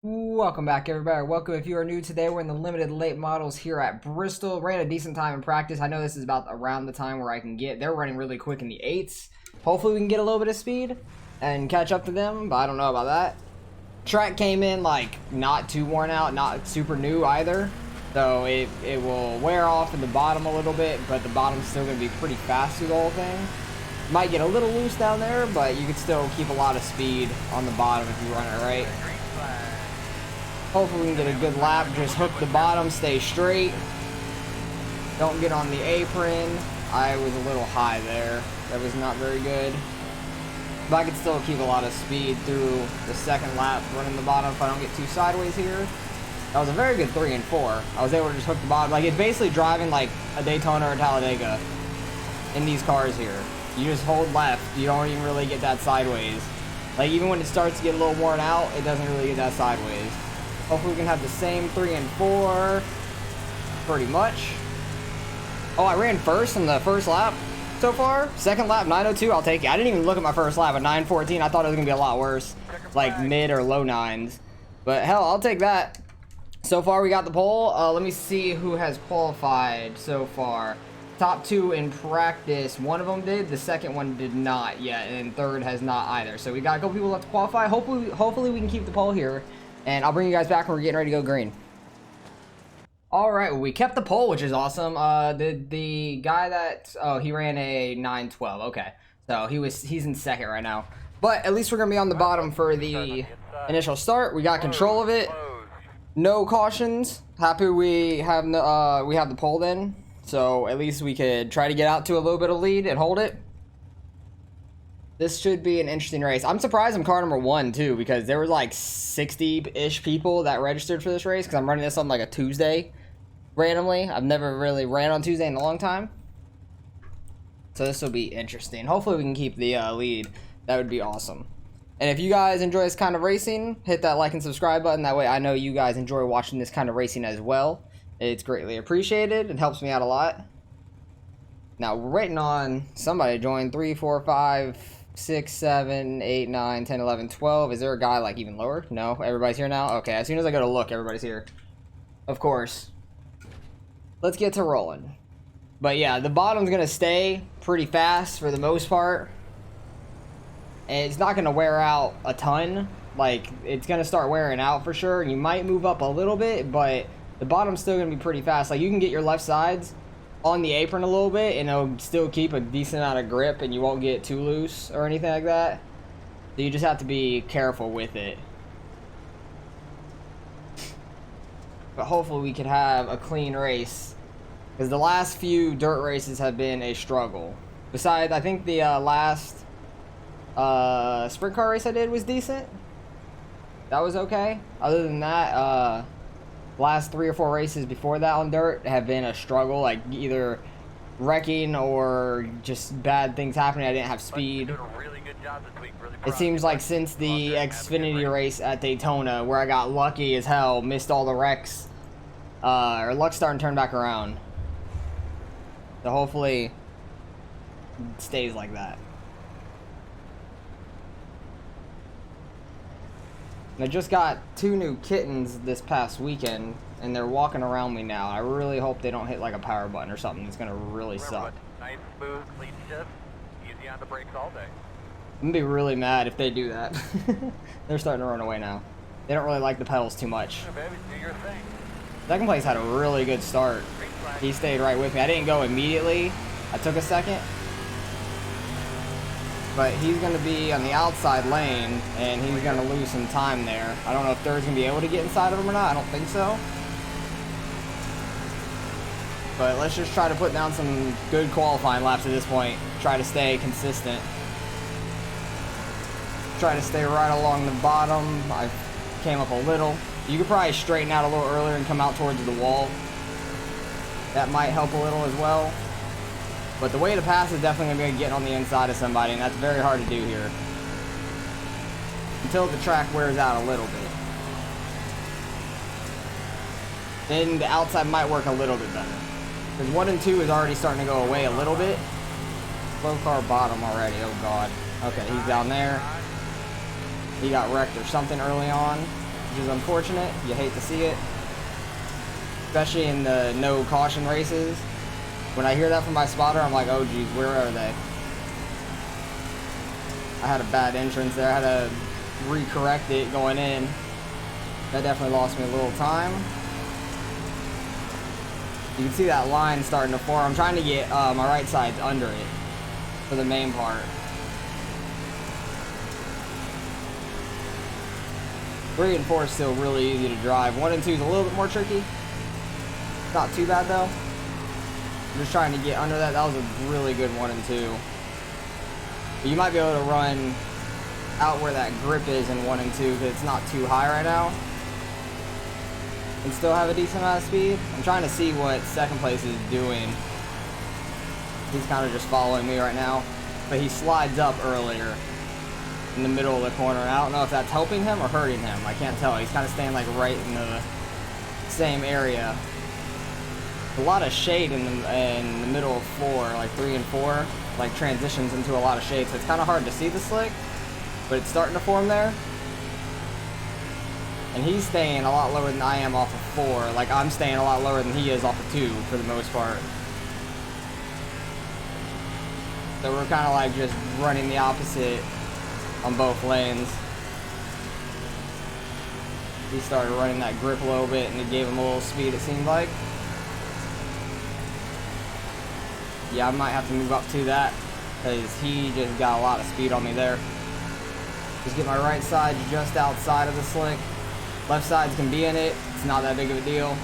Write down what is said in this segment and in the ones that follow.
Welcome back, everybody. Welcome if you are new today. We're in the limited late models here at Bristol. Ran a decent time in practice. I know this is about around the time where I can get. They're running really quick in the 8s. Hopefully we can get a little bit of speed and catch up to them, but I don't know about that. Track came in like not too worn out, not super new either. So it will wear off in the bottom a little bit, but the bottom's still going to be pretty fast through the whole thing. Might get a little loose down there, but you can still keep a lot of speed on the bottom if you run it right. Hopefully we can get a good lap. Just hook the bottom, stay straight. Don't get on the apron. I was a little high there. That was not very good. But I could still keep a lot of speed through the second lap running the bottom if I don't get too sideways here. That was a very good 3 and 4. I was able to just hook the bottom. Like, it's basically driving like a Daytona or a Talladega in these cars here. You just hold left. You don't even really get that sideways. Like, even when it starts to get a little worn out, it doesn't really get that sideways. Hopefully we can have the same 3 and 4, pretty much. Oh, I ran first in the first lap so far. Second lap, 9:02, I'll take it. I didn't even look at my first lap at 9:14. I thought it was going to be a lot worse, like mid or low 9s. But hell, I'll take that. So far, we got the pole. Let me see who has qualified so far. Top 2 in practice, one of them did, the second one did not yet, and third has not either. So we got a couple people left to qualify. Hopefully we can keep the pole here. And I'll bring you guys back when we're getting ready to go green. Alright, well, we kept the pole, which is awesome. The guy that... Oh, he ran a 9:12. Okay. So he's in second right now. But at least we're going to be on the bottom for the initial start. We got control of it. No cautions. Happy we have the pole then. So at least we could try to get out to a little bit of lead and hold it. This should be an interesting race. I'm surprised I'm car number 1 too, because there were like 60-ish people that registered for this race, because I'm running this on like a Tuesday randomly. I've never really ran on Tuesday in a long time. So this will be interesting. Hopefully we can keep the lead. That would be awesome. And if you guys enjoy this kind of racing, hit that like and subscribe button. That way I know you guys enjoy watching this kind of racing as well. It's greatly appreciated. It helps me out a lot. Now we're waiting on somebody to join. 3, 4, 5... 6, 7, 8, 9, 10, 11, 12. Is there a guy like even lower? No, everybody's here now. Okay, as soon as I go to look, everybody's here. Of course. Let's get to rolling. But yeah, the bottom's gonna stay pretty fast for the most part. And it's not gonna wear out a ton. Like, it's gonna start wearing out for sure. You might move up a little bit, but the bottom's still gonna be pretty fast. Like, you can get your left sides on the apron a little bit, and it'll still keep a decent amount of grip, and you won't get too loose or anything like that. So you just have to be careful with it. But hopefully we can have a clean race, because the last few dirt races have been a struggle. Besides, I think the last sprint car race I did was decent. That was okay. Other than that, last 3 or 4 races before that on dirt have been a struggle, like either wrecking or just bad things happening. I didn't have speed. It seems like since the Xfinity race at Daytona, where I got lucky as hell, missed all the wrecks, or luck's starting to turn back around. So hopefully it stays like that. I just got 2 new kittens this past weekend, and they're walking around me now. I really hope they don't hit like a power button or something. It's gonna really suck. Nice, smooth, clean shift. Easy on the brakes all day. I'm gonna be really mad if they do that. They're starting to run away now. They don't really like the pedals too much. Yeah, baby, do your thing. Second place had a really good start. He stayed right with me. I didn't go immediately. I took a second. But he's going to be on the outside lane, and he's going to lose some time there. I don't know if third's going to be able to get inside of him or not. I don't think so. But let's just try to put down some good qualifying laps at this point. Try to stay consistent. Try to stay right along the bottom. I came up a little. You could probably straighten out a little earlier and come out towards the wall. That might help a little as well. But the way to pass is definitely going to be getting on the inside of somebody, and that's very hard to do here. Until the track wears out a little bit. Then the outside might work a little bit better. Because 1 and 2 is already starting to go away a little bit. Low car bottom already, oh god. Okay, he's down there. He got wrecked or something early on. which is unfortunate. You hate to see it, especially in the no caution races. When I hear that from my spotter, I'm like, oh geez, where are they? I had a bad entrance there. I had to recorrect it going in. That definitely lost me a little time. You can see that line starting to form. I'm trying to get my right sides under it for the main part. 3 and 4 is still really easy to drive. 1 and 2 is a little bit more tricky. Not too bad though. I'm just trying to get under that. That was a really good 1 and 2. But you might be able to run out where that grip is in 1 and 2 because it's not too high right now. And still have a decent amount of speed. I'm trying to see what second place is doing. He's kind of just following me right now. But he slides up earlier in the middle of the corner. And I don't know if that's helping him or hurting him. I can't tell. He's kind of staying like right in the same area. A lot of shade in the middle of 4, like 3 and 4, like transitions into a lot of shade. So it's kind of hard to see the slick, but it's starting to form there. And he's staying a lot lower than I am off of 4. Like I'm staying a lot lower than he is off of 2 for the most part. So we're kind of like just running the opposite on both lanes. He started running that grip a little bit and it gave him a little speed, it seemed like. Yeah, I might have to move up to that because he just got a lot of speed on me there. Just get my right side just outside of the slick. Left sides can be in it. It's not that big of a deal.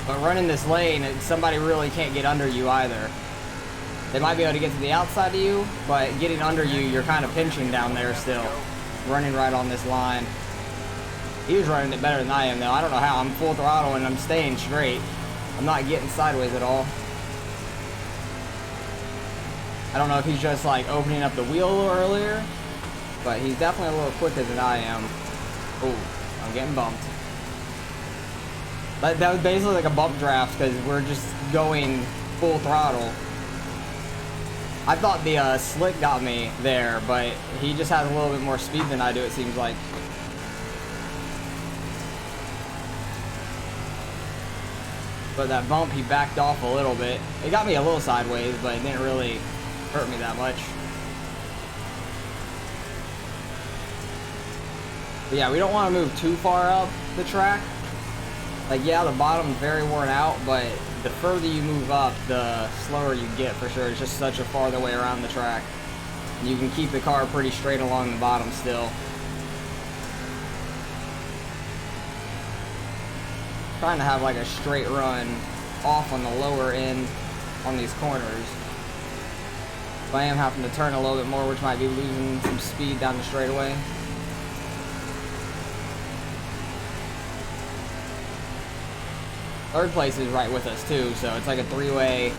But running this lane, somebody really can't get under you either. They might be able to get to the outside of you, but getting under you, you're kind of pinching down there still. Running right on this line. He was running it better than I am though. I don't know how. I'm full throttle and I'm staying straight. I'm not getting sideways at all. I don't know if he's just like opening up the wheel a little earlier, but he's definitely a little quicker than I am. Oh, I'm getting bumped. But that was basically like a bump draft because we're just going full throttle. I thought the slick got me there, but he just has a little bit more speed than I do, it seems like. But that bump, he backed off a little bit. It got me a little sideways, but it didn't really hurt me that much. But yeah, we don't want to move too far up the track. Like, yeah, the bottom's very worn out, but the further you move up, the slower you get for sure. It's just such a farther way around the track. And you can keep the car pretty straight along the bottom still. Trying to have like a straight run off on the lower end on these corners. But I am having to turn a little bit more, which might be losing some speed down the straightaway. Third place is right with us too, so it's like a 3-way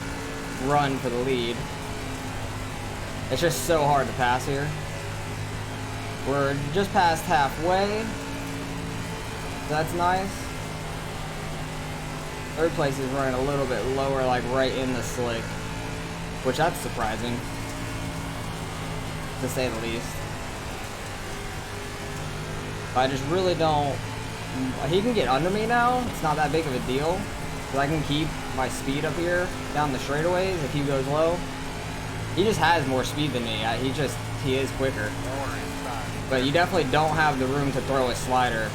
run for the lead. It's just so hard to pass here. We're just past halfway. That's nice. Third place is running a little bit lower, like right in the slick, which that's surprising, to say the least. But I just really don't. He can get under me now. It's not that big of a deal, because I can keep my speed up here down the straightaways if he goes low. He just has more speed than me. He is quicker. But you definitely don't have the room to throw a slider.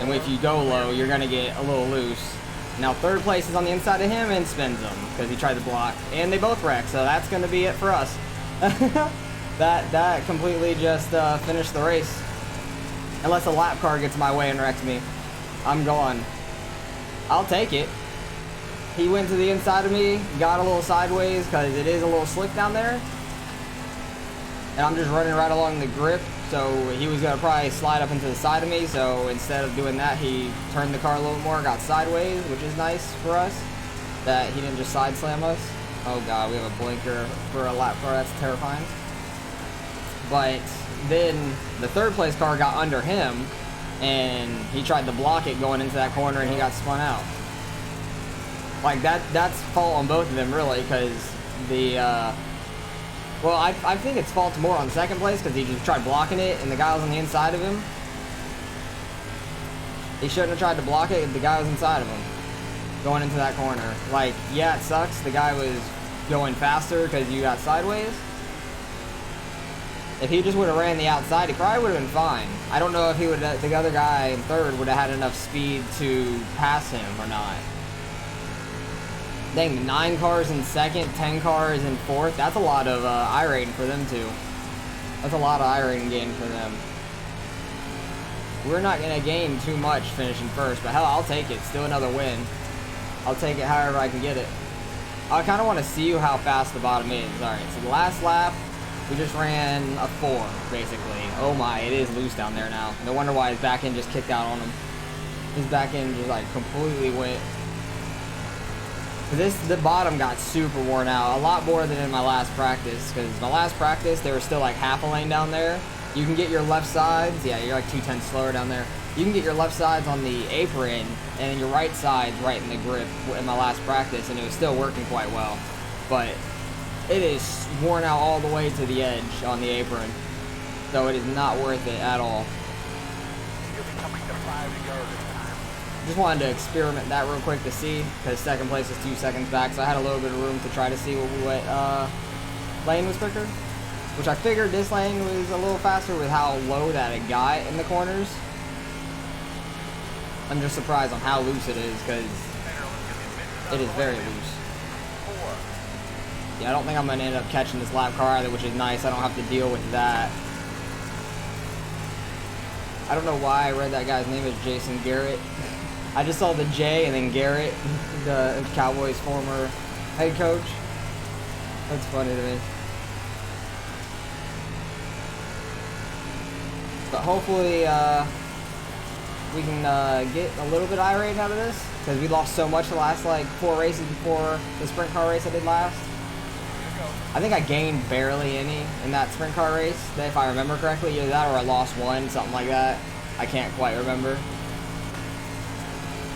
And if you go low, you're going to get a little loose. Now third place is on the inside of him and spins him because he tried to block. And they both wreck, so that's going to be it for us. That completely just finished the race. Unless a lap car gets my way and wrecks me, I'm gone. I'll take it. He went to the inside of me, got a little sideways because it is a little slick down there. And I'm just running right along the grip, so he was going to probably slide up into the side of me, so instead of doing that, he turned the car a little more, got sideways, which is nice for us, that he didn't just side slam us. Oh god, we have a blinker for a lap car, that's terrifying. But then the third place car got under him, and he tried to block it going into that corner, and he got spun out. Like, that's fault on both of them, really, because the Well, I think it's fault more on second place because he just tried blocking it and the guy was on the inside of him. He shouldn't have tried to block it if the guy was inside of him. Going into that corner. Like, yeah, it sucks. The guy was going faster because you got sideways. If he just would have ran the outside, he probably would have been fine. I don't know if he would, the other guy in third would have had enough speed to pass him or not. Dang, 9 cars in second, 10 cars in fourth. That's a lot of iRating for them too. That's a lot of iRating gain for them. We're not going to gain too much finishing first, but hell, I'll take it. Still another win. I'll take it however I can get it. I kind of want to see how fast the bottom is. Alright, so the last lap, we just ran a 4, basically. Oh my, it is loose down there now. No wonder why his back end just kicked out on him. His back end just like completely went. The bottom got super worn out. A lot more than in my last practice. Because my last practice, there was still like half a lane down there. You can get your left sides. Yeah, you're like 2/10 slower down there. You can get your left sides on the apron. And then your right side's right in the grip in my last practice. And it was still working quite well. But it is worn out all the way to the edge on the apron. So it is not worth it at all. You'll be coming to 5 to go this time. Just wanted to experiment that real quick to see, because second place is 2 seconds back, so I had a little bit of room to try to see what lane was quicker. Which I figured this lane was a little faster with how low that it got in the corners. I'm just surprised on how loose it is, because it is very loose. Yeah, I don't think I'm going to end up catching this lap car either, which is nice. I don't have to deal with that. I don't know why I read that guy's name as Jason Garrett. I just saw the J and then Garrett, the Cowboys' former head coach. That's funny to me. But hopefully we can get a little bit of iRating out of this, because we lost so much the last like 4 races before the sprint car race I did last. I think I gained barely any in that sprint car race, if I remember correctly. Either that or I lost 1, something like that. I can't quite remember.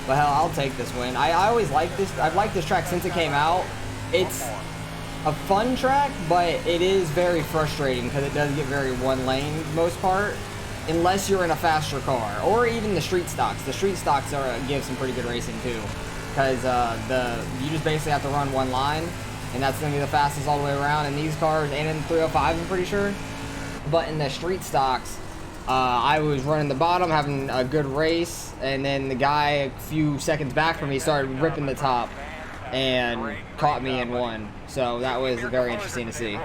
But hell, I'll take this win. I always like this. I've liked this track since it came out. It's a fun track, but it is very frustrating because it does get very one lane most part, unless you're in a faster car or even the street stocks. The street stocks give some pretty good racing too, because you just basically have to run one line, and that's going to be the fastest all the way around in these cars and in 305, I'm pretty sure. But in the street stocks, I was running the bottom, having a good race, and then the guy a few seconds back from me started ripping the top and caught me and won. So that was very interesting to see.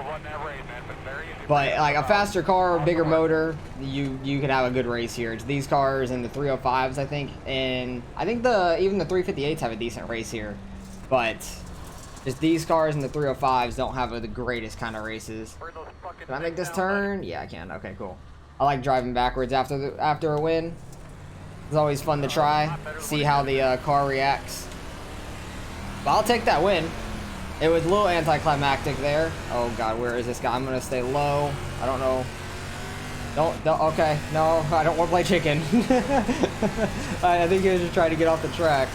But like a faster car, bigger motor, you could have a good race here. It's these cars and the 305s, I think, and I think even the 358s have a decent race here. But just these cars and the 305s don't have the greatest kind of races. Can I make this turn? Yeah, I can. Okay, cool. I like driving backwards after a win. It's always fun to try, see how the car reacts. But I'll take that win. It was a little anticlimactic there. Oh god, where is this guy? I'm gonna stay low. I don't know. Don't. Okay, no, I don't want to play chicken. I think he was just trying to get off the track,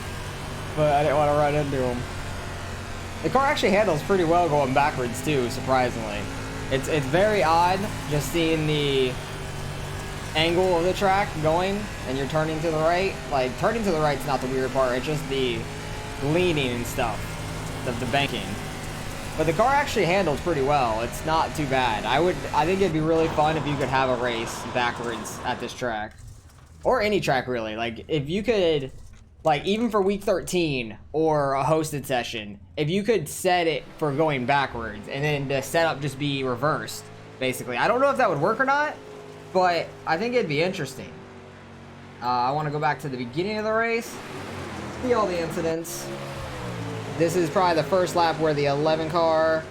but I didn't want to run into him. The car actually handles pretty well going backwards too, surprisingly. It's very odd just seeing the angle of the track going and you're turning to the right. Like, turning to the right's not the weird part, it's just the leaning and stuff, the banking. But the car actually handles pretty well. It's not too bad. I think it'd be really fun if you could have a race backwards at this track, or any track really. Like, if you could, like, even for week 13 or a hosted session, if you could set it for going backwards and then the setup just be reversed, basically. I don't know if that would work or not, but I think it'd be interesting. I want to go back to the beginning of the race, see all the incidents. This is probably the first lap where the 11 car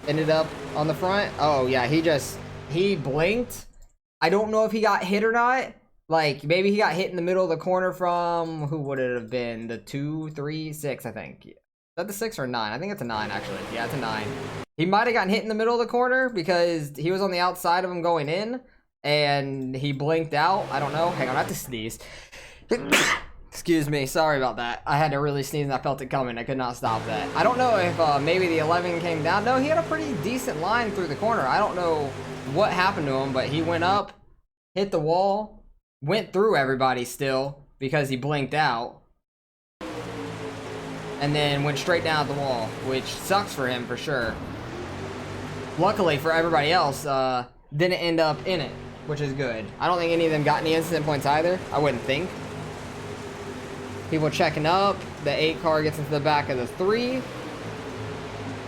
ended up on the front. Oh yeah, he blinked. I don't know if he got hit or not. Like, maybe he got hit in the middle of the corner from, who would it have been? The 2, 3, 6, I think. Is that the 6 or 9? I think it's a 9, actually. Yeah, it's a 9. He might have gotten hit in the middle of the corner because he was on the outside of him going in, and he blinked out. I don't know. Hang on, I have to sneeze. Excuse me, sorry about that. I had to really sneeze and I felt it coming. I could not stop that. I don't know if maybe the 11 came down. No, he had a pretty decent line through the corner. I don't know what happened to him, but he went up, hit the wall, went through everybody still because he blinked out, and then went straight down at the wall, which sucks for him for sure. Luckily for everybody else, didn't end up in it, which is good. I don't think any of them got any incident points either. I wouldn't think. People checking up. The 8 car gets into the back of the 3.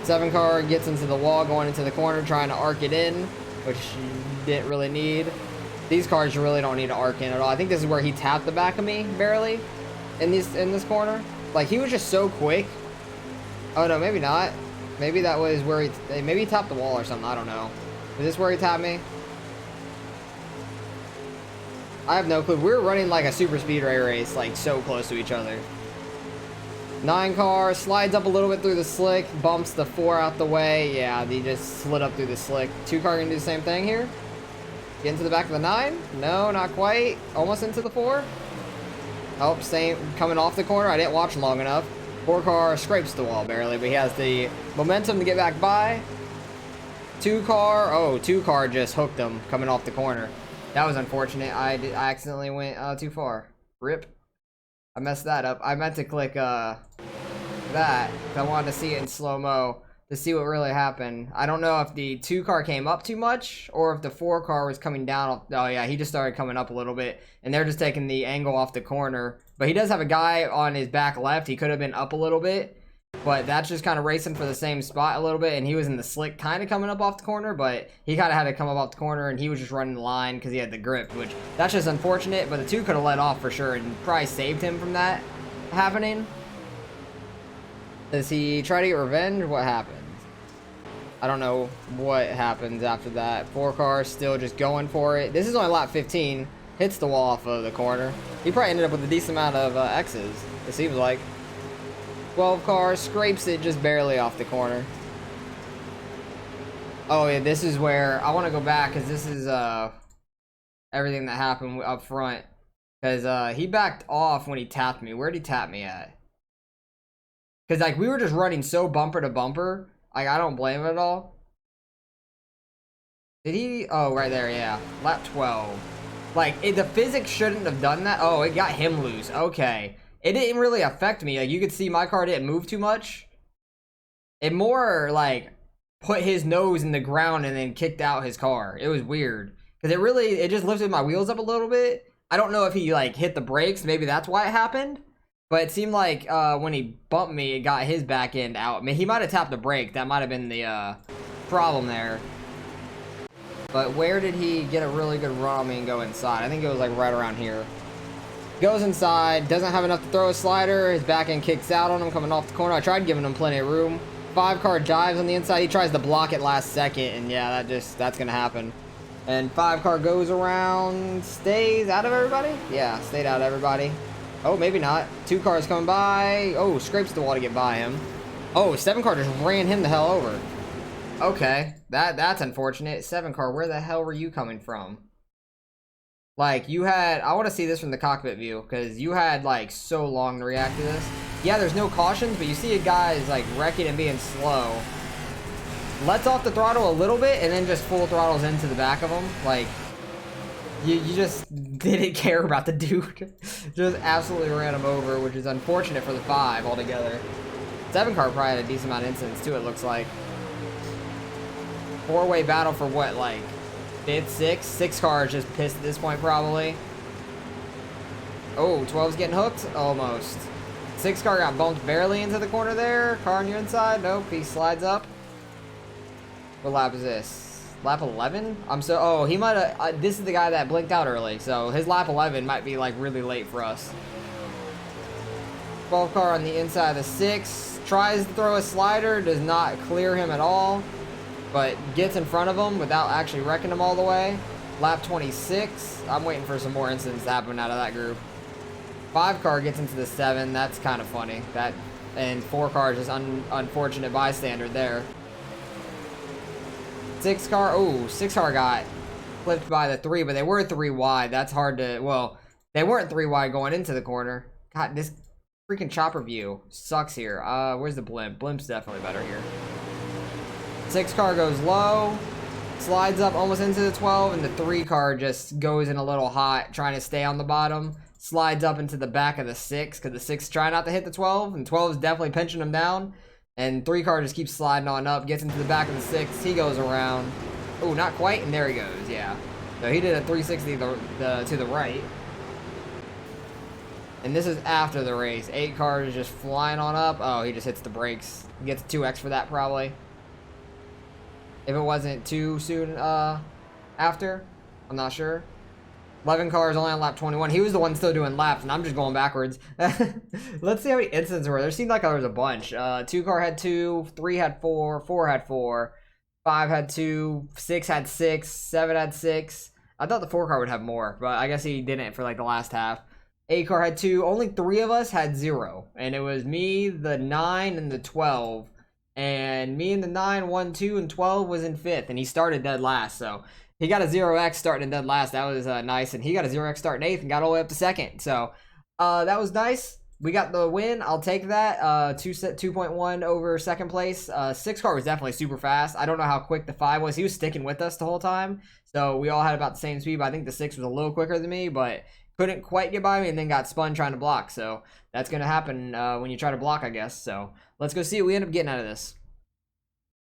7 car gets into the wall, going into the corner, trying to arc it in, which you didn't really need. These cars you really don't need to arc in at all. I think this is where he tapped the back of me, barely, in this corner. Like, he was just so quick. Oh, no, maybe not. Maybe that was where maybe he tapped the wall or something. I don't know. Is this where he tapped me? I have no clue. We were running like a super speedway race, like so close to each other. 9 car slides up a little bit through the slick, bumps the 4 out the way. Yeah, he just slid up through the slick. 2 car gonna do the same thing here. Get into the back of the 9. No, not quite. Almost into the 4. Oh, same, coming off the corner. I didn't watch long enough. 4 car scrapes the wall barely, but he has the momentum to get back by. 2 car, oh, 2 car just hooked him coming off the corner. That was unfortunate. I accidentally went too far. Rip. I messed that up. I meant to click that. I wanted to see it in slow-mo to see what really happened. I don't know if the 2 car came up too much or if the 4 car was coming down. Oh yeah, he just started coming up a little bit, and they're just taking the angle off the corner. But he does have a guy on his back left. He could have been up a little bit. But that's just kind of racing for the same spot a little bit, and he was in the slick kind of coming up off the corner, but he kind of had to come up off the corner, and he was just running the line because he had the grip, which that's just unfortunate, but the 2 could have let off for sure and probably saved him from that happening. Does he try to get revenge? What happens? I don't know what happens after that. 4 cars still just going for it. This is only lap 15. Hits the wall off of the corner. He probably ended up with a decent amount of X's, it seems like. 12 car scrapes it just barely off the corner. Oh yeah, this is where I want to go back because this is everything that happened up front. Because he backed off when he tapped me. Where'd he tap me at? Because like we were just running so bumper to bumper. Like I don't blame him at all. Did he? Oh, right there, yeah. Lap 12. Like the physics shouldn't have done that. Oh, it got him loose. Okay. It didn't really affect me. Like, you could see my car didn't move too much. It more, like, put his nose in the ground and then kicked out his car. It was weird. Because it just lifted my wheels up a little bit. I don't know if he, like, hit the brakes. Maybe that's why it happened. But it seemed like when he bumped me, it got his back end out. I mean, he might have tapped the brake. That might have been the problem there. But where did he get a really good run on me and go inside? I think it was, like, right around here. Goes inside, doesn't have enough to throw a slider. His back end kicks out on him coming off the corner. I tried giving him plenty of room. 5 car dives on the inside. He tries to block it last second, and yeah, that's gonna happen. And 5 car goes around, stays out of everybody. Yeah, stayed out of everybody. Oh, maybe not. 2 cars coming by. Oh, scrapes the wall to get by him. Oh, 7 car just ran him the hell over. Okay, that's unfortunate. 7 car, where the hell were you coming from? Like, you had... I want to see this from the cockpit view, because you had, like, so long to react to this. Yeah, there's no cautions, but you see a guy's, like, wrecking and being slow. Lets off the throttle a little bit, and then just full throttles into the back of him. Like, you just didn't care about the dude. Just absolutely ran him over, which is unfortunate for the 5 altogether. 7 car probably had a decent amount of incidents, too, it looks like. 4-way battle for what, like... 5th, 6 cars just pissed at this point probably. Oh, 12's getting hooked? Almost. 6 car got bumped barely into the corner there. Car on your inside? Nope, he slides up. What lap is this? Lap 11? Oh, he might have, this is the guy that blinked out early, so his lap 11 might be like really late for us. 12 car on the inside of the 6. Tries to throw a slider, does not clear him at all. But gets in front of him without actually wrecking him all the way. Lap 26. I'm waiting for some more incidents to happen out of that group. 5 car gets into the 7. That's kind of funny. And 4 car just unfortunate bystander there. 6 car. Oh, 6 car got flipped by the 3, but they were 3 wide. That's hard to... Well, they weren't 3 wide going into the corner. God, this freaking chopper view sucks here. Where's the blimp? Blimp's definitely better here. 6 car goes low, slides up almost into the 12, and the 3 car just goes in a little hot, trying to stay on the bottom. Slides up into the back of the 6, because the 6 is trying not to hit the 12, and 12 is definitely pinching him down. And 3 car just keeps sliding on up, gets into the back of the 6, he goes around. Oh, not quite, and there he goes, yeah. So he did a 360 to the right. And this is after the race. 8 cars just flying on up. Oh, he just hits the brakes. He gets 2x for that, probably. If it wasn't too soon after. I'm not sure. 11 cars only on lap 21. He was the one still doing laps, and I'm just going backwards. Let's see how many incidents were. There seemed like there was a bunch. 2 car had 2, 3 had 4, 4 had 4, 5 had 2, 6 had 6, 7 had 6. I thought the 4 car would have more, but I guess he didn't for like the last half. 8 car had 2. Only 3 of us had 0, and it was me, the 9, and the 12. And me and the 9 won 2, and 12 was in 5th, and he started dead last. So he got a 0x starting dead last. That was nice, and he got a 0x starting 8th and got all the way up to 2nd. So that was nice. We got the win. I'll take that. 2.1 over 2nd place. 6 car was definitely super fast. I don't know how quick the 5 was. He was sticking with us the whole time, so we all had about the same speed. But I think the 6 was a little quicker than me, but couldn't quite get by me, and then got spun trying to block. So that's gonna happen when you try to block, I guess. So let's go see what we end up getting out of this.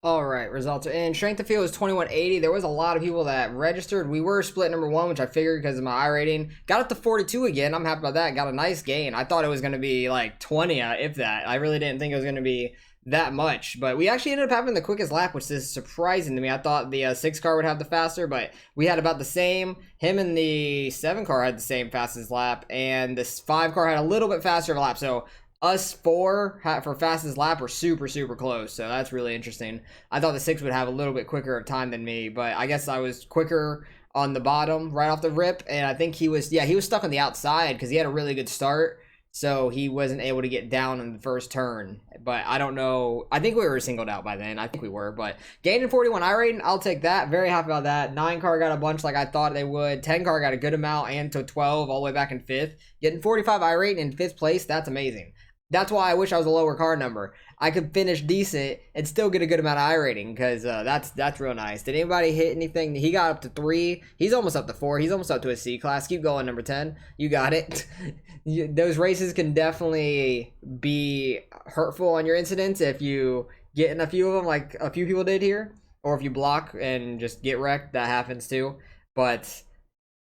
All right, results are in. Strength of field was 2180. There was a lot of people that registered. We were split number 1, which I figured because of my iRating. Got up to 42 again. I'm happy about that. Got a nice gain. I thought it was going to be like 20, if that. I really didn't think it was going to be that much. But we actually ended up having the quickest lap, which is surprising to me. I thought the 6 car would have the faster, but we had about the same. Him and the 7 car had the same fastest lap, and this 5 car had a little bit faster of a lap. So us 4 for fastest lap were super close, so that's really interesting. I thought the 6 would have a little bit quicker of time than me, but I guess I was quicker on the bottom right off the rip, and I think he was stuck on the outside because he had a really good start, so he wasn't able to get down in the first turn. But I don't know. I think we were singled out by then. I think we were, but gaining 41 iRating, I'll take that. Very happy about that. 9 car got a bunch like I thought they would. 10 car got a good amount, and to 12 all the way back in 5th. Getting 45 iRating in 5th place, that's amazing. That's why I wish I was a lower car number. I could finish decent and still get a good amount of iRating, because that's real nice. Did anybody hit anything? He got up to 3. He's almost up to 4. He's almost up to a C class. Keep going, number 10. You got it. Those races can definitely be hurtful on your incidents if you get in a few of them, like a few people did here, or if you block and just get wrecked. That happens too. But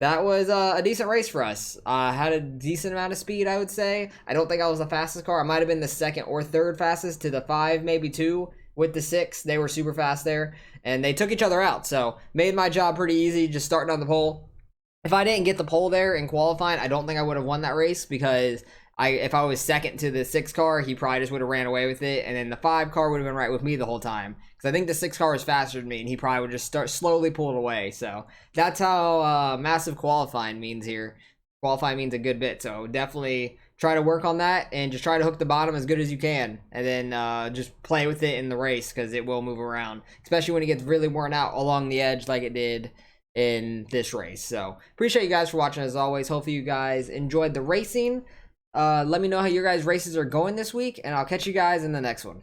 that was a decent race for us. Had a decent amount of speed, I would say. I don't think I was the fastest car. I might have been the 2nd or 3rd fastest to the 5, maybe 2. With the 6, they were super fast there. And they took each other out, so made my job pretty easy just starting on the pole. If I didn't get the pole there in qualifying, I don't think I would have won that race, because if I was 2nd to the 6 car, he probably just would have ran away with it, and then the 5 car would have been right with me the whole time, because I think the 6 car is faster than me, and he probably would just start slowly pulling away. So that's how massive qualifying means here. Qualifying means a good bit, so definitely try to work on that and just try to hook the bottom as good as you can, and then just play with it in the race, because it will move around, especially when it gets really worn out along the edge like it did in this race. So appreciate you guys for watching as always. Hopefully you guys enjoyed the racing. Let me know how your guys' races are going this week, and I'll catch you guys in the next one.